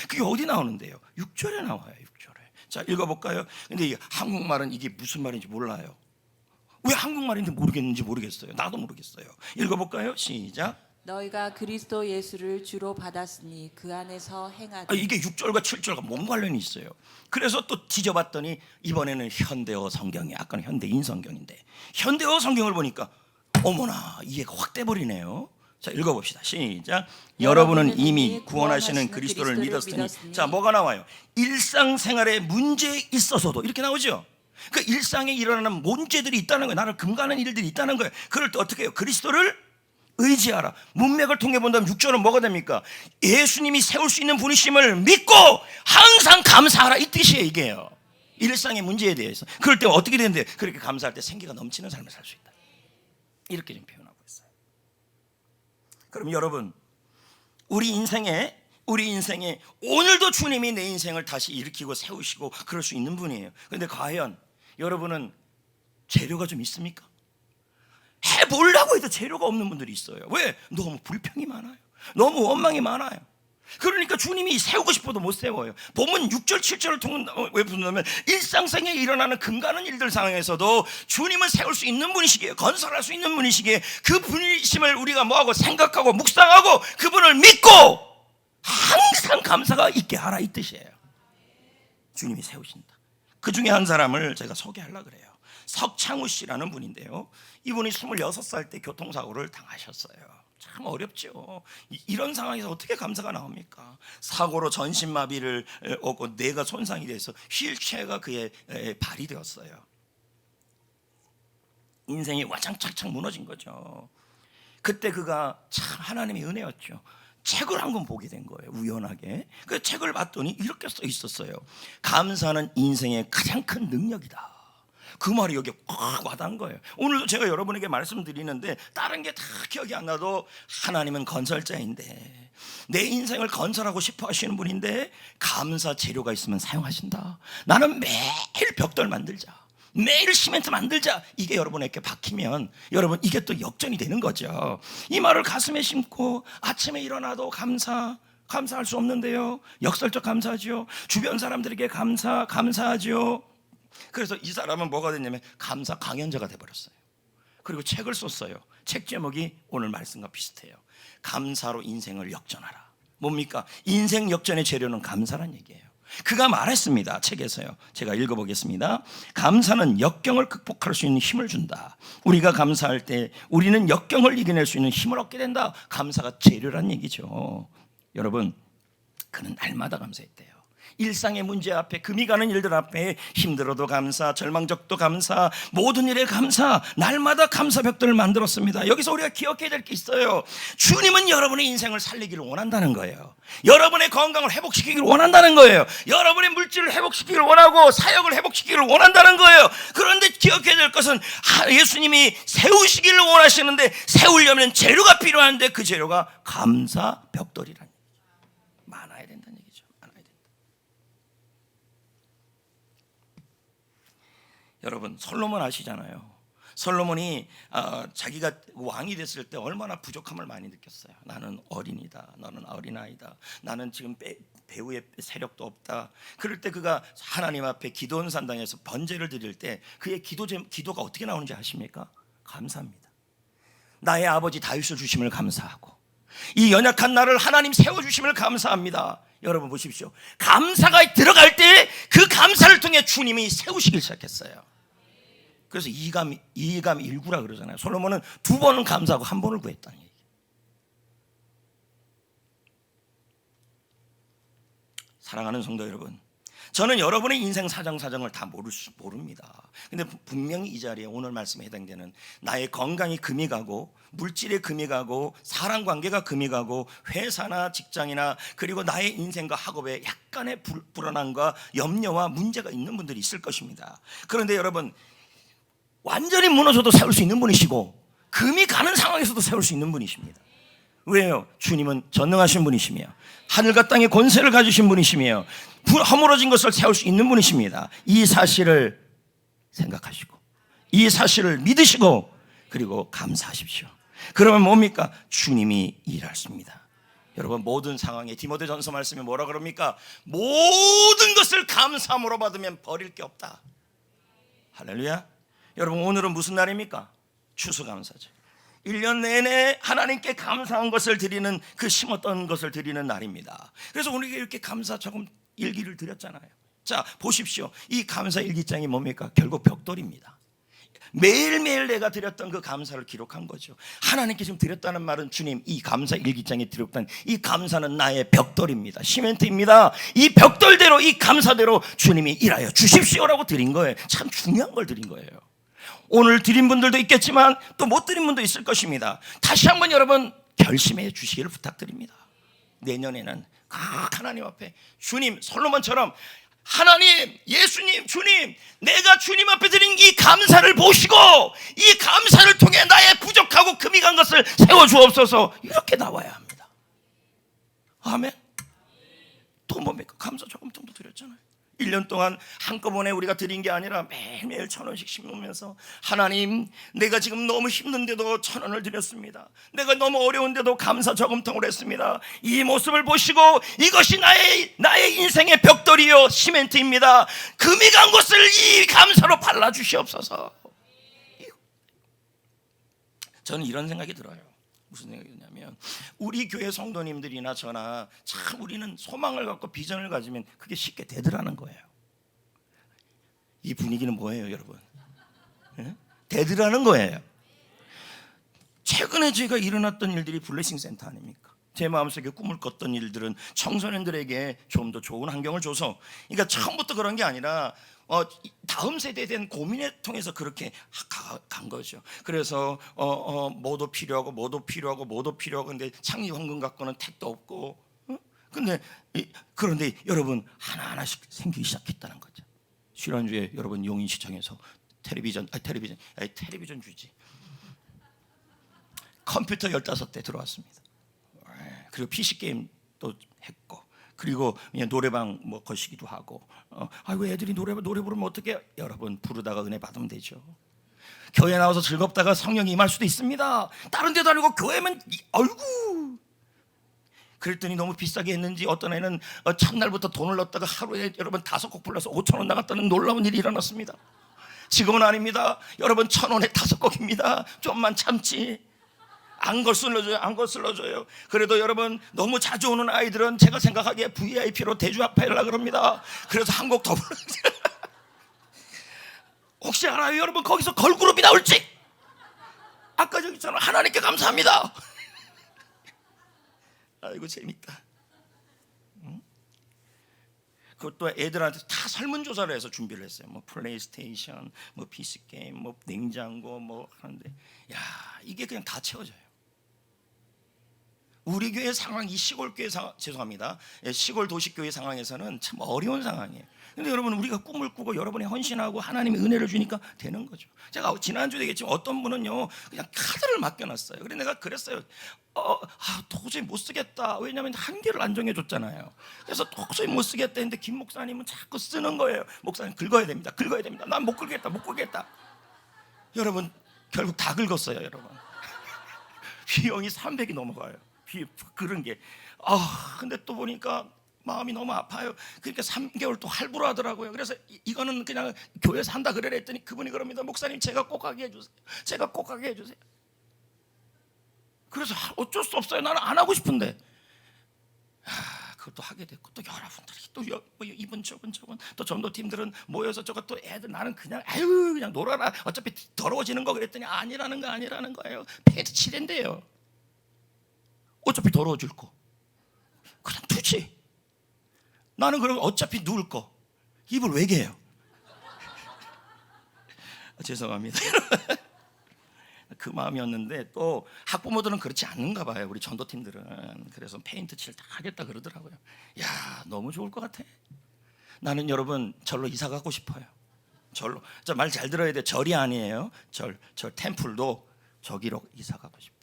그게 어디 나오는데요? 6절에 나와요. 6절에. 자, 읽어볼까요? 근데 이 한국말은 이게 무슨 말인지 몰라요. 왜 한국말인지 모르겠는지 모르겠어요. 나도 모르겠어요. 읽어볼까요? 시작. 너희가 그리스도 예수를 주로 받았으니 그 안에서 행하되. 이게 6절과 7절과 뭔 관련이 있어요? 그래서 또 뒤져봤더니 이번에는 현대어 성경이, 아까는 현대인 성경인데 현대어 성경을 보니까 어머나 이해가 확 돼버리네요. 자, 읽어봅시다. 시작. 여러분은 이미 구원하시는 그리스도를 믿었으니. 자, 뭐가 나와요? 일상생활에 문제 있어서도 이렇게 나오죠. 그 일상에 일어나는 문제들이 있다는 거예요. 나를 금가는 일들이 있다는 거예요. 그럴 때 어떻게 해요? 그리스도를 의지하라. 문맥을 통해 본다면 6절은 뭐가 됩니까? 예수님이 세울 수 있는 분이심을 믿고 항상 감사하라, 이 뜻이에요. 이게요. 일상의 문제에 대해서. 그럴 때 어떻게 되는데? 그렇게 감사할 때 생기가 넘치는 삶을 살 수 있다. 이렇게 좀 표현하고 있어요. 그럼 여러분, 우리 인생에 오늘도 주님이 내 인생을 다시 일으키고 세우시고 그럴 수 있는 분이에요. 그런데 과연 여러분은 재료가 좀 있습니까? 해보려고 해도 재료가 없는 분들이 있어요. 왜? 너무 불평이 많아요. 너무 원망이 많아요. 그러니까 주님이 세우고 싶어도 못 세워요. 본문 6절 7절을 통해 왜 본다면 일상생에 일어나는 금가는 일들 상황에서도 주님은 세울 수 있는 분이시기에, 건설할 수 있는 분이시기에 그 분이심을 우리가 뭐하고 생각하고 묵상하고 그분을 믿고 항상 감사가 있게 하라, 이 뜻이에요. 주님이 세우신다. 그 중에 한 사람을 제가 소개하려고 그래요. 석창우 씨라는 분인데요, 이분이 26살 때 교통사고를 당하셨어요. 참 어렵죠. 이런 상황에서 어떻게 감사가 나옵니까? 사고로 전신마비를 얻고 뇌가 손상이 돼서 휠체어가 그의 발이 되었어요. 인생이 와장창창 무너진 거죠. 그때 그가 참 하나님의 은혜였죠. 책을 한 권 보게 된 거예요. 우연하게. 그 책을 봤더니 이렇게 써 있었어요. 감사는 인생의 가장 큰 능력이다. 그 말이 여기에 확 와닿은 거예요. 오늘도 제가 여러분에게 말씀드리는데 다른 게 다 기억이 안 나도 하나님은 건설자인데 내 인생을 건설하고 싶어 하시는 분인데 감사 재료가 있으면 사용하신다. 나는 매일 벽돌 만들자, 매일 시멘트 만들자, 이게 여러분에게 박히면 여러분 이게 또 역전이 되는 거죠. 이 말을 가슴에 심고 아침에 일어나도 감사할 수 없는데요, 역설적 감사죠. 주변 사람들에게 감사하죠. 그래서 이 사람은 뭐가 됐냐면 감사 강연자가 돼버렸어요. 그리고 책을 썼어요. 책 제목이 오늘 말씀과 비슷해요. 감사로 인생을 역전하라. 뭡니까? 인생 역전의 재료는 감사란 얘기예요. 그가 말했습니다. 책에서요. 제가 읽어보겠습니다. 감사는 역경을 극복할 수 있는 힘을 준다. 우리가 감사할 때 우리는 역경을 이겨낼 수 있는 힘을 얻게 된다. 감사가 재료란 얘기죠. 여러분, 그는 날마다 감사했대요. 일상의 문제 앞에, 금이 가는 일들 앞에 힘들어도 감사, 절망적도 감사, 모든 일에 감사, 날마다 감사 벽들을 만들었습니다. 여기서 우리가 기억해야 될 게 있어요. 주님은 여러분의 인생을 살리기를 원한다는 거예요. 여러분의 건강을 회복시키기를 원한다는 거예요. 여러분의 물질을 회복시키기를 원하고 사역을 회복시키기를 원한다는 거예요. 그런데 기억해야 될 것은 예수님이 세우시기를 원하시는데 세우려면 재료가 필요한데 그 재료가 감사 벽돌이라는 얘기죠. 많아야 된다는 얘기죠. 많아야 된다. 여러분, 솔로몬 아시잖아요. 솔로몬이 자기가 왕이 됐을 때 얼마나 부족함을 많이 느꼈어요. 나는 어린이다, 너는 어린아이다, 나는 지금 배후의 세력도 없다. 그럴 때 그가 하나님 앞에 기도원 산당에서 번제를 드릴 때 그의 기도가 어떻게 나오는지 아십니까? 감사합니다. 나의 아버지 다윗을 주심을 감사하고 이 연약한 나를 하나님 세워주심을 감사합니다. 여러분 보십시오. 감사가 들어갈 때 그 감사를 통해 주님이 세우시기 시작했어요. 그래서 이감 일구라 그러잖아요. 솔로몬은 2번은 감사하고 1번을 구했다는 얘기예요. 사랑하는 성도 여러분, 저는 여러분의 인생 사정을 다 모릅니다. 근데 분명히 이 자리에 오늘 말씀에 해당되는 나의 건강이 금이 가고 물질에 금이 가고 사람 관계가 금이 가고 회사나 직장이나 그리고 나의 인생과 학업에 약간의 불안함과 염려와 문제가 있는 분들이 있을 것입니다. 그런데 여러분, 완전히 무너져도 세울 수 있는 분이시고 금이 가는 상황에서도 세울 수 있는 분이십니다. 왜요? 주님은 전능하신 분이시며 하늘과 땅의 권세를 가지신 분이시며 허물어진 것을 세울 수 있는 분이십니다. 이 사실을 생각하시고 이 사실을 믿으시고 그리고 감사하십시오. 그러면 뭡니까? 주님이 일하십니다. 여러분, 모든 상황에 디모데전서 말씀에 뭐라 그럽니까? 모든 것을 감사함으로 받으면 버릴 게 없다. 할렐루야. 여러분, 오늘은 무슨 날입니까? 추수감사절. 1년 내내 하나님께 감사한 것을 드리는, 그 심었던 것을 드리는 날입니다. 그래서 우리가 이렇게 감사 조금 일기를 드렸잖아요. 자, 보십시오. 이 감사 일기장이 뭡니까? 결국 벽돌입니다. 매일매일 내가 드렸던 그 감사를 기록한 거죠. 하나님께 지금 드렸다는 말은, 주님, 이 감사 일기장에 드렸다는 이 감사는 나의 벽돌입니다. 시멘트입니다. 이 벽돌대로, 이 감사대로 주님이 일하여 주십시오라고 드린 거예요. 참 중요한 걸 드린 거예요. 오늘 드린 분들도 있겠지만 또 못 드린 분도 있을 것입니다. 다시 한번 여러분 결심해 주시기를 부탁드립니다. 내년에는 하나님 앞에, 주님, 솔로몬처럼 하나님, 예수님, 주님, 내가 주님 앞에 드린 이 감사를 보시고 이 감사를 통해 나의 부족하고 금이 간 것을 세워주옵소서, 이렇게 나와야 합니다. 아멘. 또 뭡니까? 감사 조금 정도 드렸잖아요. 1년 동안 한꺼번에 우리가 드린 게 아니라 매일매일 1,000원씩 심으면서, 하나님, 내가 지금 너무 힘든데도 1,000원을 드렸습니다. 내가 너무 어려운데도 감사 저금통을 했습니다. 이 모습을 보시고 이것이 나의 인생의 벽돌이요 시멘트입니다. 금이 간 것을 이 감사로 발라주시옵소서. 저는 이런 생각이 들어요. 무슨 생각이 드냐면, 우리 교회 성도님들이나 저나 참 우리는 소망을 갖고 비전을 가지면 그게 쉽게 되더라는 거예요. 이 분위기는 뭐예요, 여러분? 예? 되더라는 거예요. 최근에 제가 일어났던 일들이 블레싱 센터 아닙니까? 제 마음속에 꿈을 꿨던 일들은 청소년들에게 좀 더 좋은 환경을 줘서, 그러니까 처음부터 그런 게 아니라 다음 세대에 대한 고민을 통해서 그렇게 간 거죠. 그래서 뭐도 필요하고 근데 창립 헌금 갖고는 택도 없고, 그런데 여러분 하나하나씩 생기기 시작했다는 거죠. 지난주에 여러분 용인시청에서 텔레비전 주지, 컴퓨터 15대 들어왔습니다. 그리고 PC 게임도 했고, 그리고 그냥 노래방 뭐 거시기도 하고, 아이고 애들이 노래 부르면 어떻게, 여러분 부르다가 은혜 받으면 되죠. 교회 나와서 즐겁다가 성령이 임할 수도 있습니다. 다른 데도 아니고 교회면, 아이고. 그랬더니 너무 비싸게 했는지 어떤 애는 첫날부터 돈을 넣었다가 하루에 여러분 5곡 불러서 5,000원 나갔다는 놀라운 일이 일어났습니다. 지금은 아닙니다. 여러분 1,000원에 5곡입니다. 좀만 참지. 안 거슬러줘요. 그래도 여러분 너무 자주 오는 아이들은 제가 생각하기에 VIP로 대주합하려고 그럽니다. 그래서 한 곡 더 불러주세요. 혹시 알아요, 여러분? 거기서 걸그룹이 나올지? 아까 저기 있잖아, 하나님께 감사합니다. 아이고 재밌다. 그것도 애들한테 다 설문조사를 해서 준비를 했어요. 뭐 플레이스테이션, 뭐 PC 게임, 뭐 냉장고 뭐 하는데, 야, 이게 그냥 다 채워져요. 우리 교회 상황, 이 시골 교회 죄송합니다. 시골 도시교회 상황에서는 참 어려운 상황이에요. 근데 여러분, 우리가 꿈을 꾸고 여러분이 헌신하고 하나님의 은혜를 주니까 되는 거죠. 제가 지난주에 얘기했지만 어떤 분은요 그냥 카드를 맡겨놨어요. 그래 내가 그랬어요. 도저히 못 쓰겠다. 왜냐하면 한계를 안 정해줬잖아요. 그래서 도저히 못 쓰겠다 했는데 김 목사님은 자꾸 쓰는 거예요. 목사님 긁어야 됩니다. 난 못 긁겠다. 여러분 결국 다 긁었어요. 여러분 비용이 300이 넘어가요. 그런 게. 근데 또 보니까 마음이 너무 아파요. 그러니까 3개월 또 할부로 하더라고요. 그래서 이거는 그냥 교회에서 한다 그래라 했더니 그분이 그럽니다. 목사님 제가 꼭 하게 해주세요. 그래서 어쩔 수 없어요. 나는 안 하고 싶은데 그것도 하게 됐고, 또 여러분들이 또 이분 저분 또 전도팀들은 모여서 저거 또 애들, 나는 그냥 그냥 놀아라, 어차피 더러워지는 거 그랬더니 아니라는 거예요. 페인트 칠한대요. 어차피 더러워질 거 그냥 두지. 나는 그럼 어차피 누울 거 입을 왜 개요? 죄송합니다. 그 마음이었는데 또 학부모들은 그렇지 않는가 봐요. 우리 전도팀들은. 그래서 페인트 칠 다 하겠다 그러더라고요. 야, 너무 좋을 것 같아. 나는 여러분 절로 이사 가고 싶어요. 절로. 저 말 잘 들어야 돼. 절이 아니에요. 절 템플도 저기로 이사 가고 싶어요.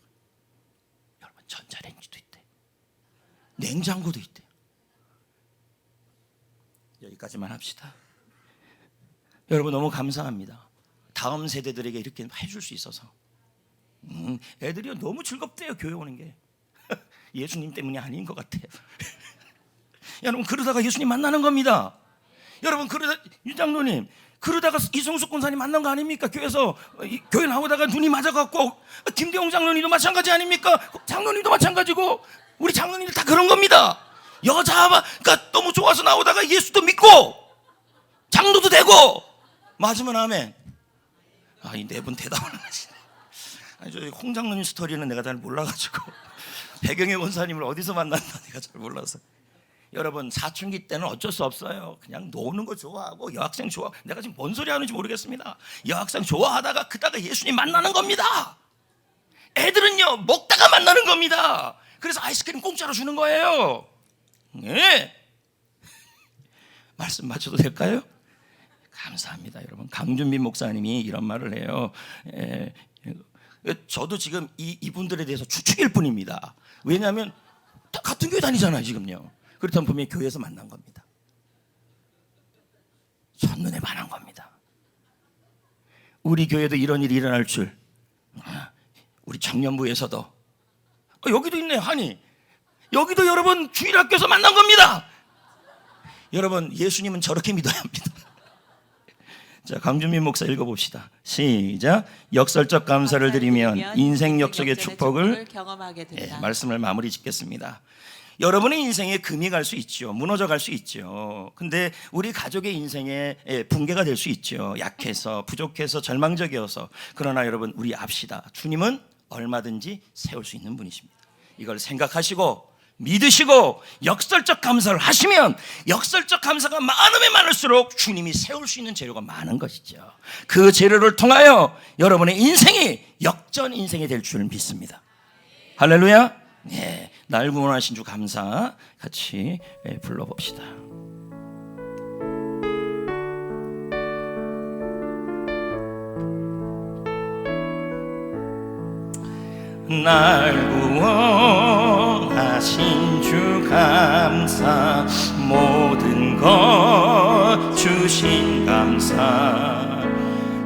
여러분 전자레인지도 있대. 냉장고도 있대. 여기까지만 합시다. 여러분 너무 감사합니다. 다음 세대들에게 이렇게 해줄 수 있어서 애들이 너무 즐겁대요, 교회 오는 게. 예수님 때문이 아닌 것 같아요. 여러분, 그러다가 예수님 만나는 겁니다. 여러분, 그러다 유장로님, 그러다가 이성숙 권사님 만난 거 아닙니까? 교회에서 교회 나오다가 눈이 맞아갖고, 김대웅 장로님도 마찬가지 아닙니까? 장로님도 마찬가지고, 우리 장로님들 다 그런 겁니다. 여자가 너무 좋아서 나오다가 예수도 믿고 장로도 되고. 맞으면 아멘. 이 네 분 대답을 안 하시네. 저 홍 장로님 스토리는 내가 잘 몰라가지고 배경의 원사님을 어디서 만났나 내가 잘 몰라서. 여러분, 사춘기 때는 어쩔 수 없어요. 그냥 노는 거 좋아하고 여학생 좋아. 내가 지금 뭔 소리 하는지 모르겠습니다. 여학생 좋아하다가 그다가 예수님 만나는 겁니다. 애들은요, 먹다가 만나는 겁니다. 그래서 아이스크림 공짜로 주는 거예요. 네. 말씀 맞춰도 될까요? 감사합니다, 여러분. 강준빈 목사님이 이런 말을 해요. 저도 지금 이분들에 대해서 추측일 뿐입니다. 왜냐하면 다 같은 교회 다니잖아요, 지금요. 그렇다면 분명히 교회에서 만난 겁니다. 첫눈에 반한 겁니다. 우리 교회도 이런 일이 일어날 줄, 우리 청년부에서도, 여기도 있네, 한이. 여기도 여러분 주일학교에서 만난 겁니다. 여러분, 예수님은 저렇게 믿어야 합니다. 자, 강준민 목사 읽어봅시다. 시작. 역설적 감사를 드리면 인생 역적의 축복을 경험하게 된다. 말씀을 마무리 짓겠습니다. 여러분의 인생에 금이 갈 수 있죠. 무너져 갈 수 있죠. 근데 우리 가족의 인생에 붕괴가 될 수 있죠. 약해서, 부족해서, 절망적이어서. 그러나 여러분, 우리 압시다. 주님은 얼마든지 세울 수 있는 분이십니다. 이걸 생각하시고 믿으시고 역설적 감사를 하시면, 역설적 감사가 많으면 많을수록 주님이 세울 수 있는 재료가 많은 것이죠. 그 재료를 통하여 여러분의 인생이 역전 인생이 될 줄 믿습니다. 할렐루야. 네, 날 구원하신 주 감사 같이 불러봅시다. 날 구원하신 주 감사, 모든 것 주신 감사,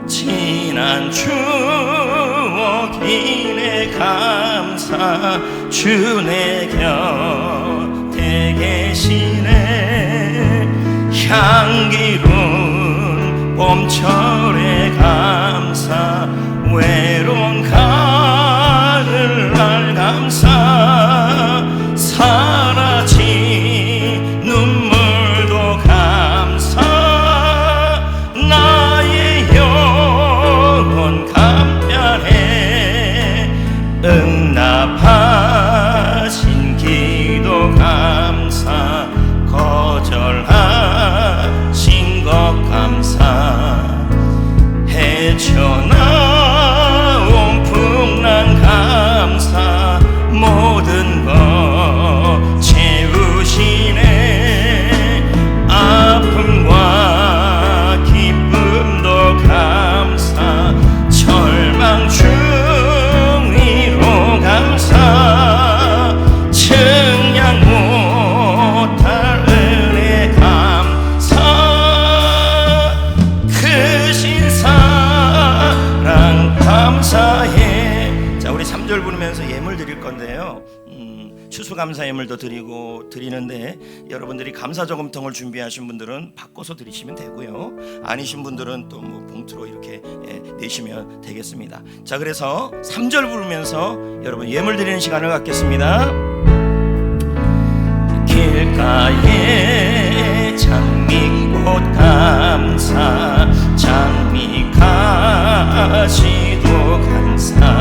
지난 추억이네 감사, 주 내 곁에 계시네, 향기로운 봄철의 감사, 외로운 가을날 감사, 사라진 눈물도 감사, 나의 영혼 감편해 응답하신 기도 감사, 거절하신 것 감사, 헤쳐나온 풍랑 감사, 모든 것 채우시네, 아픔과 기쁨도 감사, 절망 중위로 감사, 증량 못할 은혜 감사, 크신 사랑 감사해. 자, 우리 3절 부르면서 예물 드릴 건데요. 추수감사 예물도 드리는데 여러분들이 감사저금통을 준비하신 분들은 바꿔서 드리시면 되고요. 아니신 분들은 또 뭐 봉투로 이렇게 내시면 되겠습니다. 자, 그래서 3절 부르면서 여러분 예물 드리는 시간을 갖겠습니다. 길가에 장미꽃 감사, 장미 가시도 감사,